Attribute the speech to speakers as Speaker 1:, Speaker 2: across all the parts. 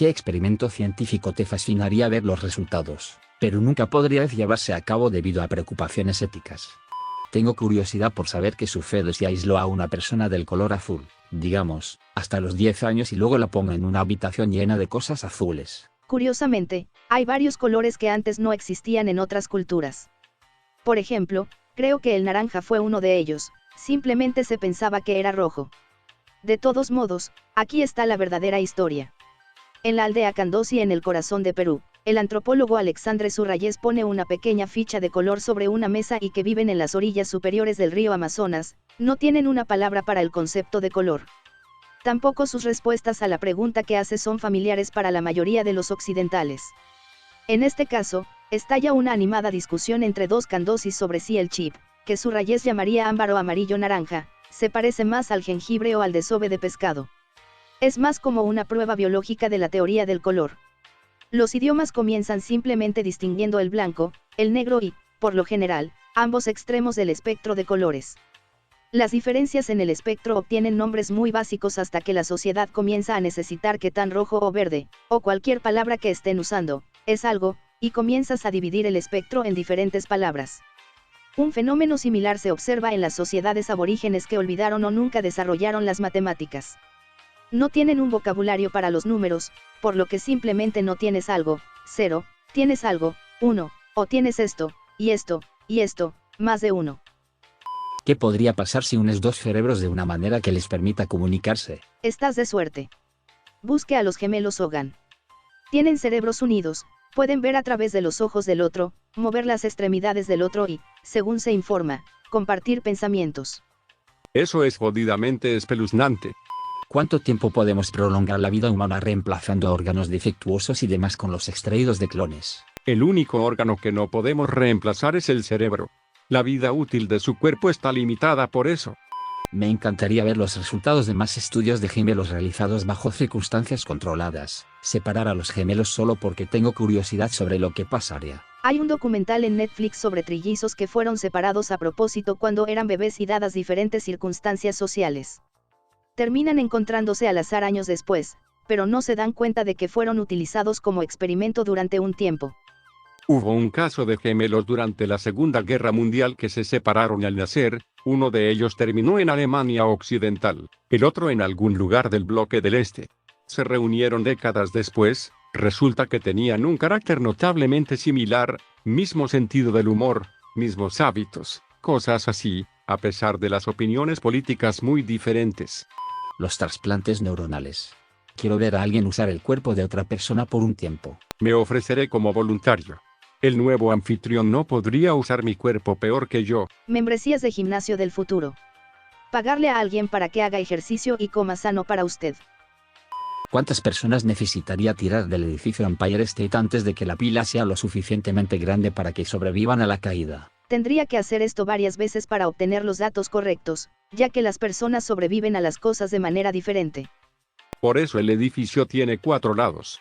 Speaker 1: ¿Qué experimento científico te fascinaría ver los resultados, pero nunca podría llevarse a cabo debido a preocupaciones éticas? Tengo curiosidad por saber qué sucede si aíslo a una persona del color azul, digamos, hasta los 10 años y luego la pongo en una habitación llena de cosas azules.
Speaker 2: Curiosamente, hay varios colores que antes no existían en otras culturas. Por ejemplo, creo que el naranja fue uno de ellos, simplemente se pensaba que era rojo. De todos modos, aquí está la verdadera historia. En la aldea Candosi en el corazón de Perú, el antropólogo Alexandre Surrayes pone una pequeña ficha de color sobre una mesa y que viven en las orillas superiores del río Amazonas, no tienen una palabra para el concepto de color. Tampoco sus respuestas a la pregunta que hace son familiares para la mayoría de los occidentales. En este caso, estalla una animada discusión entre dos Candosis sobre si el chip, que Surrayes llamaría ámbar o amarillo naranja, se parece más al jengibre o al desove de pescado. Es más como una prueba biológica de la teoría del color. Los idiomas comienzan simplemente distinguiendo el blanco, el negro y, por lo general, ambos extremos del espectro de colores. Las diferencias en el espectro obtienen nombres muy básicos hasta que la sociedad comienza a necesitar que tan rojo o verde, o cualquier palabra que estén usando, es algo, y comienzas a dividir el espectro en diferentes palabras. Un fenómeno similar se observa en las sociedades aborígenes que olvidaron o nunca desarrollaron las matemáticas. No tienen un vocabulario para los números, por lo que simplemente no tienes algo, 0, tienes algo, 1, o tienes esto, y esto, más de 1.
Speaker 1: ¿Qué podría pasar si unes dos cerebros de una manera que les permita comunicarse?
Speaker 2: Estás de suerte. Busque a los gemelos Hogan. Tienen cerebros unidos, pueden ver a través de los ojos del otro, mover las extremidades del otro y, según se informa, compartir pensamientos.
Speaker 3: Eso es jodidamente espeluznante.
Speaker 1: ¿Cuánto tiempo podemos prolongar la vida humana reemplazando órganos defectuosos y demás con los extraídos de clones?
Speaker 3: El único órgano que no podemos reemplazar es el cerebro. La vida útil de su cuerpo está limitada por eso.
Speaker 1: Me encantaría ver los resultados de más estudios de gemelos realizados bajo circunstancias controladas. Separar a los gemelos solo porque tengo curiosidad sobre lo que pasaría.
Speaker 2: Hay un documental en Netflix sobre trillizos que fueron separados a propósito cuando eran bebés y dadas diferentes circunstancias sociales. Terminan encontrándose al azar años después, pero no se dan cuenta de que fueron utilizados como experimento durante un tiempo.
Speaker 3: Hubo un caso de gemelos durante la Segunda Guerra Mundial que se separaron al nacer, uno de ellos terminó en Alemania Occidental, el otro en algún lugar del bloque del Este. Se reunieron décadas después, resulta que tenían un carácter notablemente similar, mismo sentido del humor, mismos hábitos, cosas así, a pesar de las opiniones políticas muy diferentes.
Speaker 1: Los trasplantes neuronales. Quiero ver a alguien usar el cuerpo de otra persona por un tiempo.
Speaker 3: Me ofreceré como voluntario. El nuevo anfitrión no podría usar mi cuerpo peor que yo.
Speaker 2: Membresías de gimnasio del futuro. Pagarle a alguien para que haga ejercicio y coma sano para usted.
Speaker 1: ¿Cuántas personas necesitaría tirar del edificio Empire State antes de que la pila sea lo suficientemente grande para que sobrevivan a la caída?
Speaker 2: Tendría que hacer esto varias veces para obtener los datos correctos, ya que las personas sobreviven a las cosas de manera diferente.
Speaker 3: Por eso el edificio tiene 4 lados.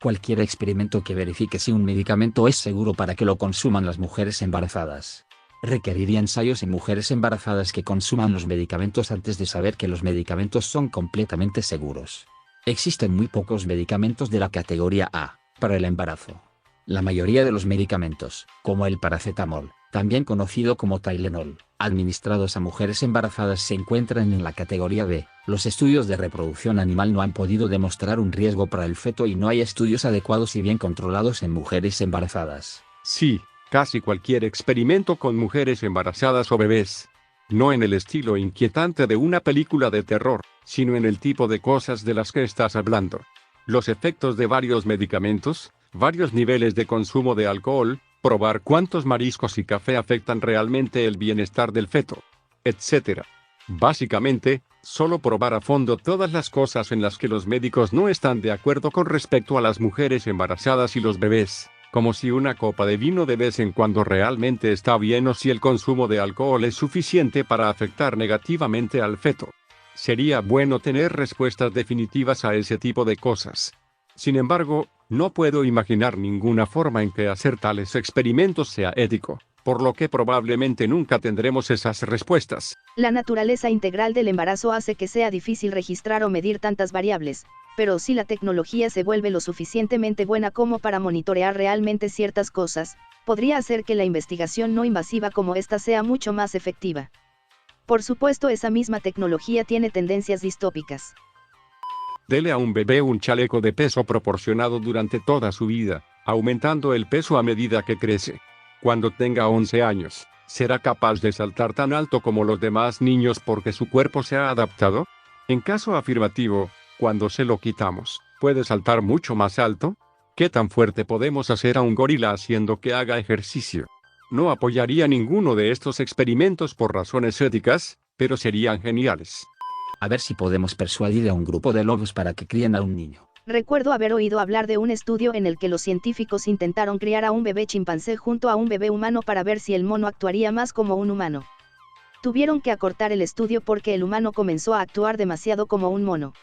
Speaker 1: Cualquier experimento que verifique si un medicamento es seguro para que lo consuman las mujeres embarazadas. Requeriría ensayos en mujeres embarazadas que consuman los medicamentos antes de saber que los medicamentos son completamente seguros. Existen muy pocos medicamentos de la categoría A para el embarazo. La mayoría de los medicamentos, como el paracetamol, también conocido como Tylenol, administrados a mujeres embarazadas se encuentran en la categoría B. Los estudios de reproducción animal no han podido demostrar un riesgo para el feto y no hay estudios adecuados y bien controlados en mujeres embarazadas.
Speaker 3: Sí, casi cualquier experimento con mujeres embarazadas o bebés. No en el estilo inquietante de una película de terror, sino en el tipo de cosas de las que estás hablando. Los efectos de varios medicamentos, varios niveles de consumo de alcohol, probar cuántos mariscos y café afectan realmente el bienestar del feto, etc. Básicamente, solo probar a fondo todas las cosas en las que los médicos no están de acuerdo con respecto a las mujeres embarazadas y los bebés, como si una copa de vino de vez en cuando realmente está bien o si el consumo de alcohol es suficiente para afectar negativamente al feto. Sería bueno tener respuestas definitivas a ese tipo de cosas. Sin embargo, no puedo imaginar ninguna forma en que hacer tales experimentos sea ético. por lo que probablemente nunca tendremos esas respuestas.
Speaker 2: La naturaleza integral del embarazo hace que sea difícil registrar o medir tantas variables, pero si la tecnología se vuelve lo suficientemente buena como para monitorear realmente ciertas cosas, podría hacer que la investigación no invasiva como esta sea mucho más efectiva. Por supuesto, esa misma tecnología tiene tendencias distópicas.
Speaker 3: Dele a un bebé un chaleco de peso proporcionado durante toda su vida, aumentando el peso a medida que crece. Cuando tenga 11 años, ¿será capaz de saltar tan alto como los demás niños porque su cuerpo se ha adaptado? En caso afirmativo, cuando se lo quitamos, ¿puede saltar mucho más alto? ¿Qué tan fuerte podemos hacer a un gorila haciendo que haga ejercicio? No apoyaría ninguno de estos experimentos por razones éticas, pero serían geniales.
Speaker 1: A ver si podemos persuadir a un grupo de lobos para que críen a un niño.
Speaker 2: Recuerdo haber oído hablar de un estudio en el que los científicos intentaron criar a un bebé chimpancé junto a un bebé humano para ver si el mono actuaría más como un humano. Tuvieron que acortar el estudio porque el humano comenzó a actuar demasiado como un mono.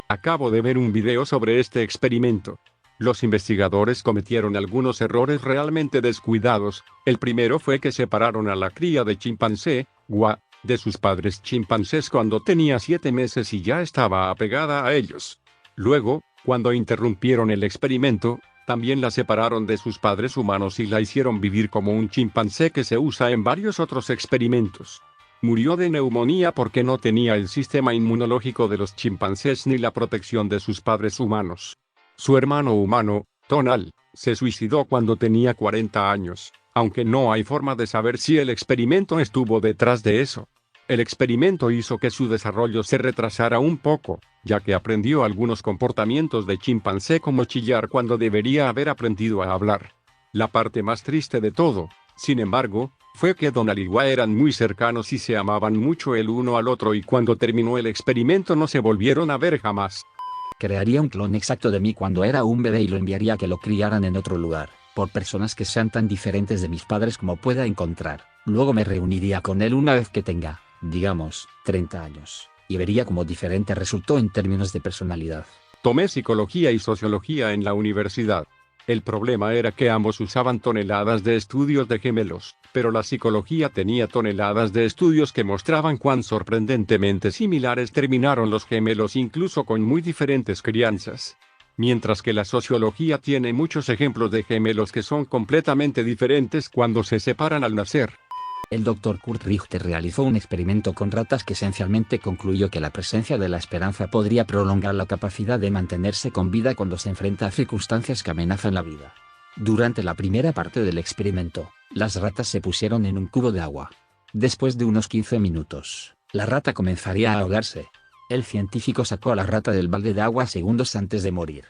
Speaker 3: Acabo de ver un video sobre este experimento. Los investigadores cometieron algunos errores realmente descuidados. El primero fue que separaron a la cría de chimpancé, Gua, de sus padres chimpancés cuando tenía 7 meses y ya estaba apegada a ellos. Luego, cuando interrumpieron el experimento, también la separaron de sus padres humanos y la hicieron vivir como un chimpancé que se usa en varios otros experimentos. Murió de neumonía porque no tenía el sistema inmunológico de los chimpancés ni la protección de sus padres humanos. Su hermano humano, Tonal, se suicidó cuando tenía 40 años, aunque no hay forma de saber si el experimento estuvo detrás de eso. El experimento hizo que su desarrollo se retrasara un poco, ya que aprendió algunos comportamientos de chimpancé como chillar cuando debería haber aprendido a hablar. La parte más triste de todo, sin embargo, fue que Donald y Gua eran muy cercanos y se amaban mucho el uno al otro y cuando terminó el experimento no se volvieron a ver jamás.
Speaker 1: Crearía un clon exacto de mí cuando era un bebé y lo enviaría a que lo criaran en otro lugar, por personas que sean tan diferentes de mis padres como pueda encontrar. Luego me reuniría con él una vez que tenga, digamos, 30 años, y vería cómo diferente resultó en términos de personalidad.
Speaker 3: Tomé psicología y sociología en la universidad. El problema era que ambos usaban toneladas de estudios de gemelos, pero la psicología tenía toneladas de estudios que mostraban cuán sorprendentemente similares terminaron los gemelos incluso con muy diferentes crianzas. Mientras que la sociología tiene muchos ejemplos de gemelos que son completamente diferentes cuando se separan al nacer.
Speaker 1: El Dr. Kurt Richter realizó un experimento con ratas que esencialmente concluyó que la presencia de la esperanza podría prolongar la capacidad de mantenerse con vida cuando se enfrenta a circunstancias que amenazan la vida. Durante la primera parte del experimento, las ratas se pusieron en un cubo de agua. Después de unos 15 minutos, la rata comenzaría a ahogarse. El científico sacó a la rata del balde de agua segundos antes de morir.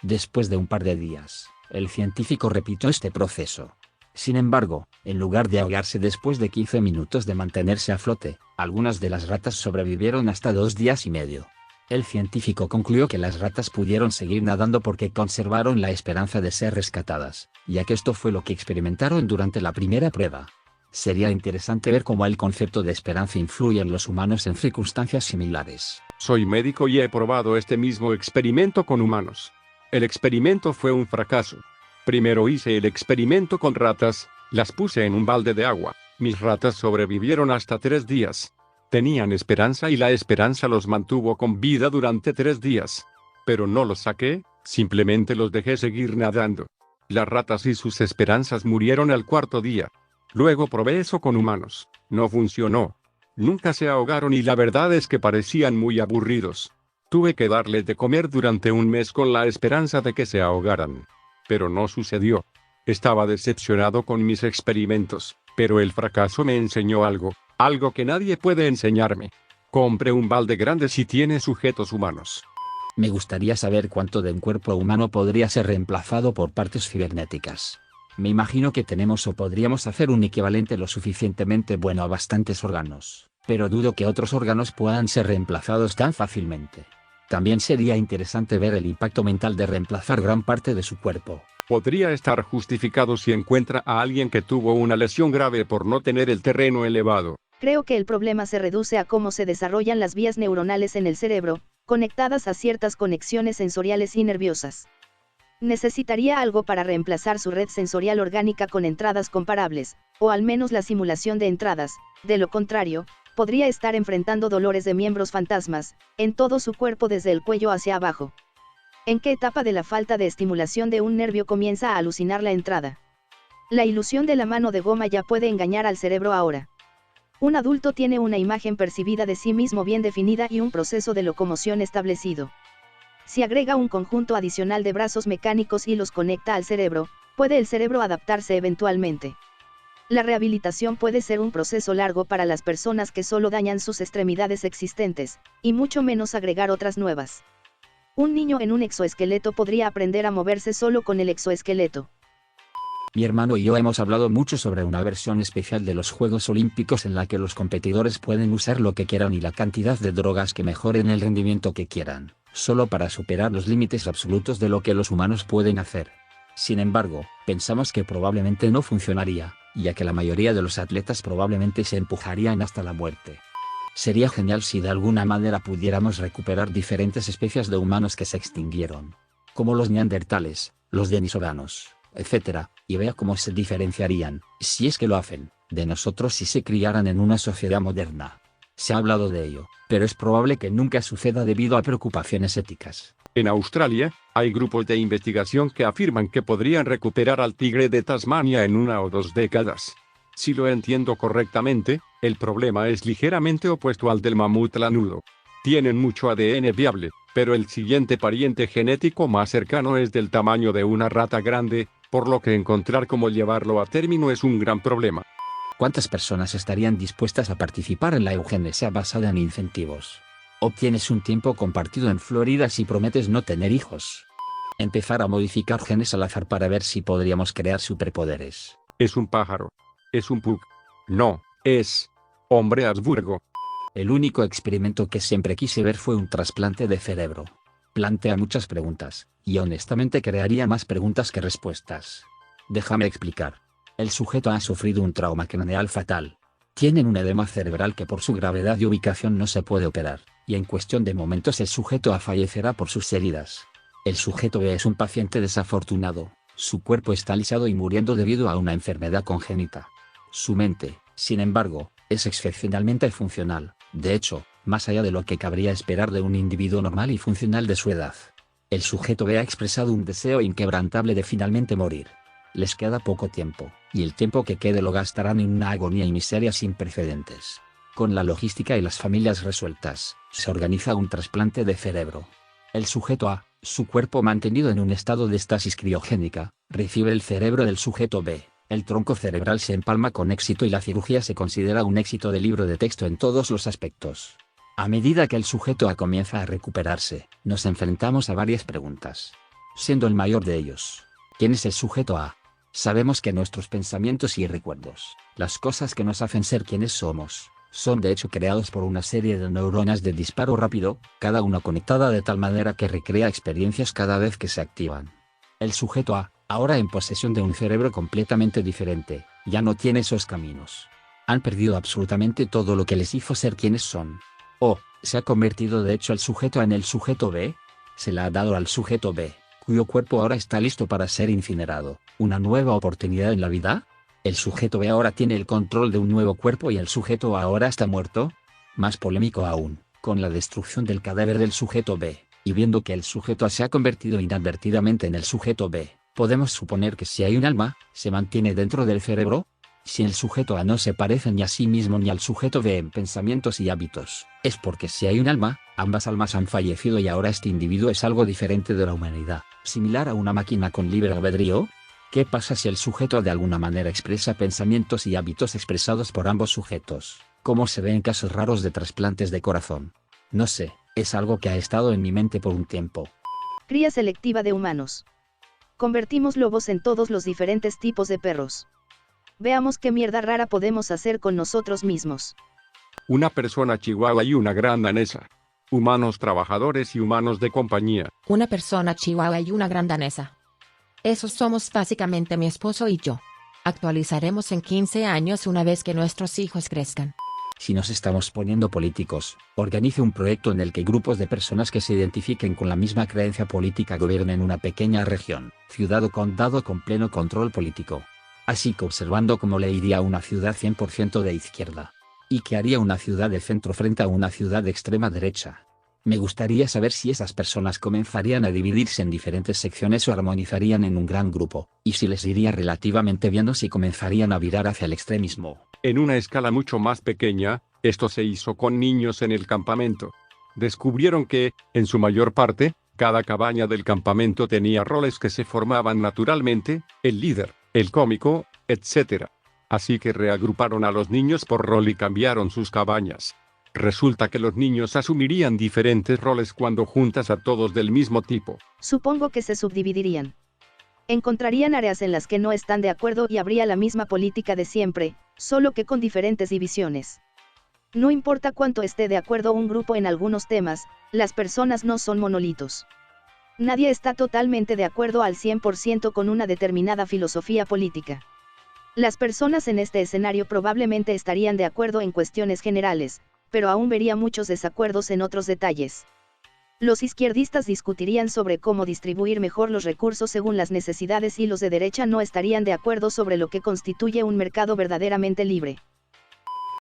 Speaker 1: Después de un par de días, el científico repitió este proceso. Sin embargo, en lugar de ahogarse después de 15 minutos de mantenerse a flote, algunas de las ratas sobrevivieron hasta 2 días y medio. El científico concluyó que las ratas pudieron seguir nadando porque conservaron la esperanza de ser rescatadas, ya que esto fue lo que experimentaron durante la primera prueba. Sería interesante ver cómo el concepto de esperanza influye en los humanos en circunstancias similares.
Speaker 3: Soy médico y he probado este mismo experimento con humanos. El experimento fue un fracaso. Primero hice el experimento con ratas, las puse en un balde de agua. Mis ratas sobrevivieron hasta 3 días. Tenían esperanza y la esperanza los mantuvo con vida durante 3 días. Pero no los saqué, simplemente los dejé seguir nadando. Las ratas y sus esperanzas murieron al 4.º día. Luego probé eso con humanos. No funcionó. Nunca se ahogaron y la verdad es que parecían muy aburridos. Tuve que darles de comer durante un mes con la esperanza de que se ahogaran. Pero no sucedió. Estaba decepcionado con mis experimentos, pero el fracaso me enseñó algo que nadie puede enseñarme. Compré un balde grande si tiene sujetos humanos.
Speaker 1: Me gustaría saber cuánto de un cuerpo humano podría ser reemplazado por partes cibernéticas. Me imagino que tenemos o podríamos hacer un equivalente lo suficientemente bueno a bastantes órganos, pero dudo que otros órganos puedan ser reemplazados tan fácilmente. También sería interesante ver el impacto mental de reemplazar gran parte de su cuerpo.
Speaker 3: Podría estar justificado si encuentra a alguien que tuvo una lesión grave por no tener el terreno elevado.
Speaker 2: Creo que el problema se reduce a cómo se desarrollan las vías neuronales en el cerebro, conectadas a ciertas conexiones sensoriales y nerviosas. Necesitaría algo para reemplazar su red sensorial orgánica con entradas comparables, o al menos la simulación de entradas. De lo contrario, podría estar enfrentando dolores de miembros fantasmas, en todo su cuerpo desde el cuello hacia abajo. ¿En qué etapa de la falta de estimulación de un nervio comienza a alucinar la entrada? La ilusión de la mano de goma ya puede engañar al cerebro ahora. Un adulto tiene una imagen percibida de sí mismo bien definida y un proceso de locomoción establecido. Si agrega un conjunto adicional de brazos mecánicos y los conecta al cerebro, puede el cerebro adaptarse eventualmente. La rehabilitación puede ser un proceso largo para las personas que solo dañan sus extremidades existentes, y mucho menos agregar otras nuevas. Un niño en un exoesqueleto podría aprender a moverse solo con el exoesqueleto.
Speaker 1: Mi hermano y yo hemos hablado mucho sobre una versión especial de los Juegos Olímpicos en la que los competidores pueden usar lo que quieran y la cantidad de drogas que mejoren el rendimiento que quieran, solo para superar los límites absolutos de lo que los humanos pueden hacer. Sin embargo, pensamos que probablemente no funcionaría, ya que la mayoría de los atletas probablemente se empujarían hasta la muerte. Sería genial si de alguna manera pudiéramos recuperar diferentes especies de humanos que se extinguieron, como los neandertales, los denisovanos, etc., y vea cómo se diferenciarían, si es que lo hacen, de nosotros si se criaran en una sociedad moderna. Se ha hablado de ello, pero es probable que nunca suceda debido a preocupaciones éticas.
Speaker 3: En Australia, hay grupos de investigación que afirman que podrían recuperar al tigre de Tasmania en 1 o 2 décadas. Si lo entiendo correctamente, el problema es ligeramente opuesto al del mamut lanudo. Tienen mucho ADN viable, pero el siguiente pariente genético más cercano es del tamaño de una rata grande, por lo que encontrar cómo llevarlo a término es un gran problema.
Speaker 1: ¿Cuántas personas estarían dispuestas a participar en la eugenesia basada en incentivos? Obtienes un tiempo compartido en Florida si prometes no tener hijos. Empezar a modificar genes al azar para ver si podríamos crear superpoderes.
Speaker 3: Es un pájaro. Es un pug. No, es hombre Habsburgo.
Speaker 1: El único experimento que siempre quise ver fue un trasplante de cerebro. Plantea muchas preguntas, y honestamente crearía más preguntas que respuestas. Déjame explicar. El sujeto ha sufrido un trauma craneal fatal. Tienen un edema cerebral que por su gravedad y ubicación no se puede operar, y en cuestión de momentos el sujeto fallecerá por sus heridas. El sujeto B es un paciente desafortunado, su cuerpo está lisado y muriendo debido a una enfermedad congénita. Su mente, sin embargo, es excepcionalmente funcional, de hecho, más allá de lo que cabría esperar de un individuo normal y funcional de su edad. El sujeto B ha expresado un deseo inquebrantable de finalmente morir. Les queda poco tiempo, y el tiempo que quede lo gastarán en una agonía y miseria sin precedentes. Con la logística y las familias resueltas, se organiza un trasplante de cerebro. El sujeto A, su cuerpo mantenido en un estado de estasis criogénica, recibe el cerebro del sujeto B. El tronco cerebral se empalma con éxito y la cirugía se considera un éxito de libro de texto en todos los aspectos. A medida que el sujeto A comienza a recuperarse, nos enfrentamos a varias preguntas. Siendo el mayor de ellos, ¿quién es el sujeto A? Sabemos que nuestros pensamientos y recuerdos, las cosas que nos hacen ser quienes somos, son de hecho creados por una serie de neuronas de disparo rápido, cada una conectada de tal manera que recrea experiencias cada vez que se activan. El sujeto A, ahora en posesión de un cerebro completamente diferente, ya no tiene esos caminos. Han perdido absolutamente todo lo que les hizo ser quienes son. O, ¿se ha convertido de hecho el sujeto A en el sujeto B? Se la ha dado al sujeto B, cuyo cuerpo ahora está listo para ser incinerado. ¿Una nueva oportunidad en la vida? ¿El sujeto B ahora tiene el control de un nuevo cuerpo y el sujeto A ahora está muerto? Más polémico aún, con la destrucción del cadáver del sujeto B, y viendo que el sujeto A se ha convertido inadvertidamente en el sujeto B, podemos suponer que si hay un alma, ¿se mantiene dentro del cerebro? Si el sujeto A no se parece ni a sí mismo ni al sujeto B en pensamientos y hábitos, es porque si hay un alma, ambas almas han fallecido y ahora este individuo es algo diferente de la humanidad, similar a una máquina con libre albedrío. ¿Qué pasa si el sujeto de alguna manera expresa pensamientos y hábitos expresados por ambos sujetos, como se ve en casos raros de trasplantes de corazón? No sé, es algo que ha estado en mi mente por un tiempo.
Speaker 2: Cría selectiva de humanos. Convertimos lobos en todos los diferentes tipos de perros. Veamos qué mierda rara podemos hacer con nosotros mismos.
Speaker 3: Una persona chihuahua y una gran danesa. Humanos trabajadores y humanos de compañía.
Speaker 4: Una persona chihuahua y una gran danesa. Esos somos básicamente mi esposo y yo. Actualizaremos en 15 años una vez que nuestros hijos crezcan.
Speaker 1: Si nos estamos poniendo políticos, organice un proyecto en el que grupos de personas que se identifiquen con la misma creencia política gobiernen una pequeña región, ciudad o condado con pleno control político. Así que observando cómo le iría a una ciudad 100% de izquierda. ¿Y qué haría una ciudad de centro frente a una ciudad de extrema derecha? Me gustaría saber si esas personas comenzarían a dividirse en diferentes secciones o armonizarían en un gran grupo, y si les iría relativamente bien o si comenzarían a virar hacia el extremismo.
Speaker 3: En una escala mucho más pequeña, esto se hizo con niños en el campamento. Descubrieron que, en su mayor parte, cada cabaña del campamento tenía roles que se formaban naturalmente, el líder, el cómico, etc. Así que reagruparon a los niños por rol y cambiaron sus cabañas. Resulta que los niños asumirían diferentes roles cuando juntas a todos del mismo tipo.
Speaker 2: Supongo que se subdividirían. Encontrarían áreas en las que no están de acuerdo y habría la misma política de siempre, solo que con diferentes divisiones. No importa cuánto esté de acuerdo un grupo en algunos temas, las personas no son monolitos. Nadie está totalmente de acuerdo al 100% con una determinada filosofía política. Las personas en este escenario probablemente estarían de acuerdo en cuestiones generales, pero aún vería muchos desacuerdos en otros detalles. Los izquierdistas discutirían sobre cómo distribuir mejor los recursos según las necesidades y los de derecha no estarían de acuerdo sobre lo que constituye un mercado verdaderamente libre.